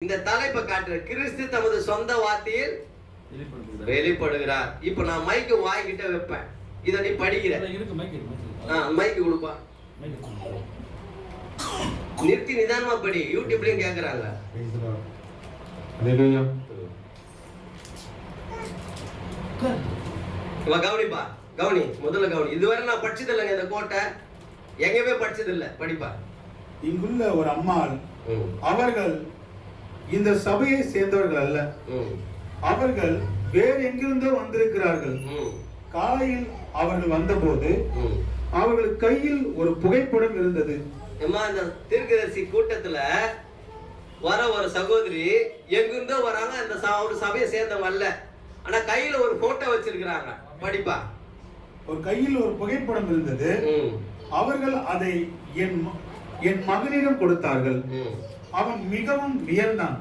இந்த தலைப்பை காட்டுற கிறிஸ்து தமது சொந்த வார்த்தையில் வெளிப்படுகிறார். இப்ப நான் மைக்கு வாய்கிட்ட வைப்பேன், இத நீ படிக்கிற. மைக்கு கொடுப்பா, நிறுத்தி நிதானமா படி. யூடியூப்லயும் கேக்குறாங்க. கவனிப்பா, கவனி, முதல்ல கவனி. இதுவரை நான் படிச்சது இல்லைங்க, இந்த கோட்டை எங்கேயுமே படிச்சது இல்லை. படிப்பா. இங்குள்ள ஒரு அம்மாள், அவர்கள் இந்த சபையை சேர்ந்தவர்கள் அல்ல, அவர்கள் வேறு எங்கிருந்தோ வந்திருக்கிறார்கள். காலையில் அவர்கள் வந்தபோது அவர்கள் கையில் ஒரு புகைப்படம் இருந்தது. இந்த தீர்க்கதரிசி கூட்டத்துல வர ஒரு சகோதரி எங்கிருந்தோ வராங்க, அந்த ஒரு சபையை சேர்ந்தவங்க அல்ல, ஆனா கையில ஒரு போட்டோ வச்சிருக்கிறாங்க. படிப்பா. ஒரு கையில் ஒரு புகைப்படம் இருந்தது. அவர்கள் அதை என் மகனிடம் கொடுத்தார்கள். அவன் மிகவும் வியந்தான்.